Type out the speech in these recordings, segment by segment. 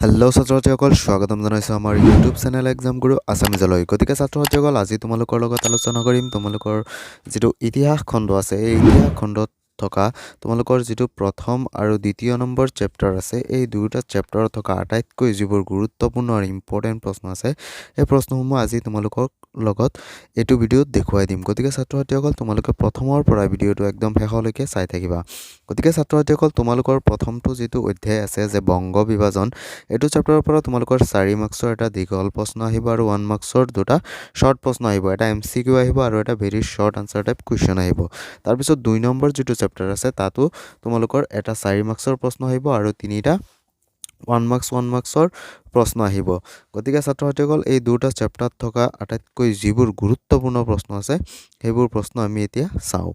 Hello' ছাত্ৰ-ছাত্ৰীসকল স্বাগতম জনাইছোঁ আমাৰ ইউটিউব চেনেল এক্সাম গুৰু আছামিজলৈ। গতিকে ছাত্ৰ-ছাত্ৰীসকল আজি তোমালোকৰ লগত আলোচনা কৰিম তোমালোকৰ যিটো ইতিহাস খণ্ড আছে এই ইতিহাস খণ্ডত থকা তোমালোকৰ যিটো প্ৰথম আৰু দ্বিতীয় নম্বৰ চেপ্টাৰ আছে এই দুয়োটা চেপ্টাৰত থকা আটাইতকৈ যিবোৰ গুৰুত্বপূৰ্ণ আৰু ইম্পৰ্টেণ্ট প্ৰশ্ন আছে এই প্ৰশ্নসমূহ আজি তোমালোকৰ লগত এইটো ভিডিঅ'ত দেখুৱাই দিম। গতিকে ছাত্ৰ-ছাত্ৰীসকল তোমালোকে প্ৰথমৰ পৰা ভিডিঅ'টো একদম শেষলৈকে চাই থাকিবা। গতিকে ছাত্ৰ-ছাত্ৰীসকল তোমালোকৰ প্ৰথমটো যিটো অধ্যায় আছে যে বংগ বিভাজন এইটো চেপ্টাৰৰ পৰা তোমালোকৰ 4 মাৰ্কছৰ এটা দীঘল প্ৰশ্ন আহিব আৰু 1 মাৰ্কছৰ দুটা শৰ্ট প্ৰশ্ন আহিব। এটা MCQ আহিব আৰু এটা very short answer type question আহিব। তাৰপিছত 2 নম্বৰ যিটো চেপ্টাৰ আছে তাতো তোমালোকৰ এটা 4 মাৰ্কছৰ প্ৰশ্ন আহিব আৰু তিনিটা 1 মাৰ্কছৰ প্ৰশ্ন আহিব। গতিকে ছাত্ৰ-ছাত্ৰীসকল এই দুটা চেপ্টাৰত থকা আটাইতকৈ যিবোৰ গুৰুত্বপূৰ্ণ প্ৰশ্ন আছে সেইবোৰ প্ৰশ্ন আমি এতিয়া চাওঁ।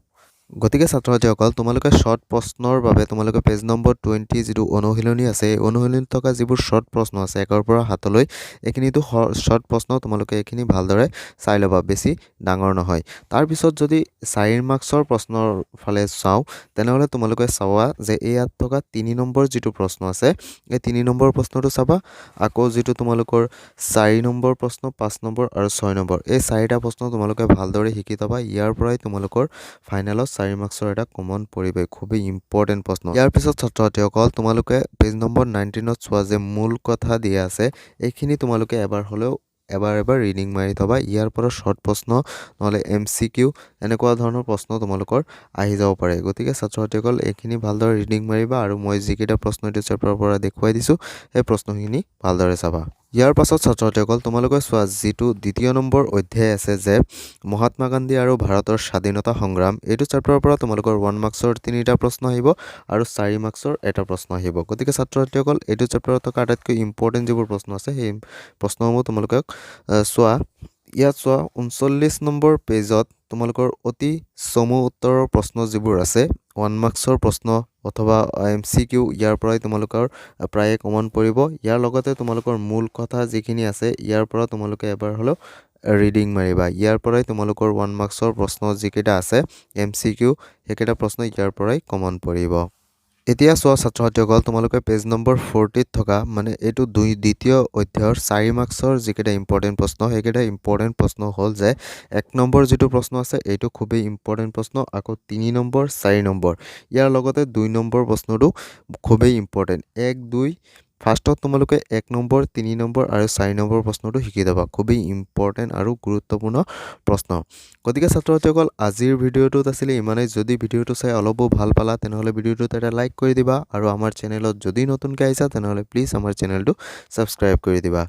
গতিকে ছাত্ৰ-ছাত্ৰীসকল তোমালোকে শৰ্ট প্ৰশ্নৰ বাবে তোমালোকে পেজ নম্বৰ 20 যিটো অনুশীলনী আছে এই অনুশীলনীত থকা যিবোৰ শৰ্ট প্ৰশ্ন আছে 1ৰ পৰা 7লৈ এইখিনিতো শৰ্ট প্ৰশ্ন তোমালোকে এইখিনি ভালদৰে চাই ল'বা, বেছি ডাঙৰ নহয়। তাৰপিছত যদি 4 মাৰ্কছৰ প্ৰশ্নৰ ফালে চাওঁ তেনেহ'লে তোমালোকে চাবা যে ইয়াত থকা 3 নম্বৰ যিটো প্ৰশ্ন আছে এই 3 নম্বৰ প্ৰশ্নটো চাবা। আকৌ যিটো তোমালোকৰ 4 নম্বৰ প্ৰশ্ন 5 নম্বৰ আৰু 6 নম্বৰ এই 4টা প্ৰশ্ন তোমালোকে ভালদৰে শিকি থবা। ইয়াৰ পৰাই তোমালোকৰ ফাইনেলত 4 মাৰ্কছৰ এটা কমন পৰিব, খুবেই ইম্পৰ্টেণ্ট প্ৰশ্ন। ইয়াৰ পিছত ছাত্ৰ-ছাত্ৰীসকল তোমালোকে পেজ নম্বৰ 19ত চোৱা যে মূল কথা দিয়া আছে এইখিনি তোমালোকে এবাৰ হ'লেও এবাৰ ৰিডিং মাৰি থবা। ইয়াৰ পৰা শৰ্ট প্ৰশ্ন নহ'লে MCQ এনেকুৱা ধৰণৰ প্ৰশ্ন তোমালোকৰ আহি যাব পাৰে। গতিকে ছাত্ৰ-ছাত্ৰীসকল এইখিনি ভালদৰে ৰিডিং মাৰিবা আৰু মই যিকেইটা প্ৰশ্ন এইটো চেপ্টাৰৰ পৰা দেখুৱাই দিছোঁ সেই প্ৰশ্নখিনি ভালদৰে চাবা। ইয়াৰ পাছত ছাত্ৰ-ছাত্ৰীসকল তোমালোকে চোৱা যিটো দ্বিতীয় নম্বৰ অধ্যায় আছে যে মহাত্মা গান্ধী আৰু ভাৰতৰ স্বাধীনতা সংগ্ৰাম এইটো চেপ্টাৰৰ পৰা তোমালোকৰ 1 মাৰ্কছৰ 3টা প্ৰশ্ন আহিব আৰু 4 মাৰ্কছৰ এটা প্ৰশ্ন আহিব। গতিকে ছাত্ৰ-ছাত্ৰীসকল এইটো চেপ্টাৰত থকা আটাইতকৈ ইম্পৰ্টেণ্ট যিবোৰ প্ৰশ্ন আছে সেই প্ৰশ্নসমূহ তোমালোকে চোৱা। ইয়াত চোৱা 39 নম্বৰ পেজত তোমালোকৰ অতি চমু উত্তৰৰ প্ৰশ্ন যিবোৰ আছে 1 মাৰ্কছৰ প্ৰশ্ন অথবা MCQ ইয়াৰ পৰাই তোমালোকৰ প্ৰায়ে কমন পৰিব। ইয়াৰ লগতে তোমালোকৰ মূল কথা যিখিনি আছে ইয়াৰ পৰা তোমালোকে এবাৰ হ'লেও ৰিডিং মাৰিবা। ইয়াৰ পৰাই তোমালোকৰ 1 মাৰ্কছৰ প্ৰশ্ন যিকেইটা আছে MCQ সেইকেইটা প্ৰশ্ন ইয়াৰ পৰাই কমন পৰিব। এতিয়া চোৱা ছাত্ৰ-ছাত্ৰীসকল তোমালোকে পেজ নম্বৰ 40ত থকা মানে এইটো দ্বিতীয় অধ্যায়ৰ 4 মাৰ্কছৰ যিকেইটা ইম্পৰ্টেণ্ট প্ৰশ্ন সেইকেইটা ইম্পৰ্টেণ্ট প্ৰশ্ন হ'ল যে 1 নম্বৰ যিটো প্ৰশ্ন আছে এইটো খুবেই ইম্পৰ্টেণ্ট প্ৰশ্ন। আকৌ 3 নম্বৰ 4 নম্বৰ ইয়াৰ লগতে 2 নম্বৰ প্ৰশ্নটো খুবেই ইম্পৰ্টেণ্ট। 1 2 ফাৰ্ষ্টত তোমালোকে 1 নম্বৰ 3 নম্বৰ আৰু 4 নম্বৰ প্ৰশ্নটো শিকি যাবা, খুবেই ইম্পৰ্টেণ্ট আৰু গুৰুত্বপূৰ্ণ প্ৰশ্ন। গতিকে ছাত্ৰ-ছাত্ৰীসকল আজিৰ ভিডিঅ'টোত আছিলে ইমানেই। যদি ভিডিঅ'টো চাই অলপো ভাল পালা তেনেহ'লে ভিডিঅ'টোত এটা লাইক কৰি দিবা আৰু আমাৰ চেনেলত যদি নতুনকৈ আহিছা তেনেহ'লে প্লিজ আমাৰ চেনেলটো ছাবস্ক্ৰাইব কৰি দিবা।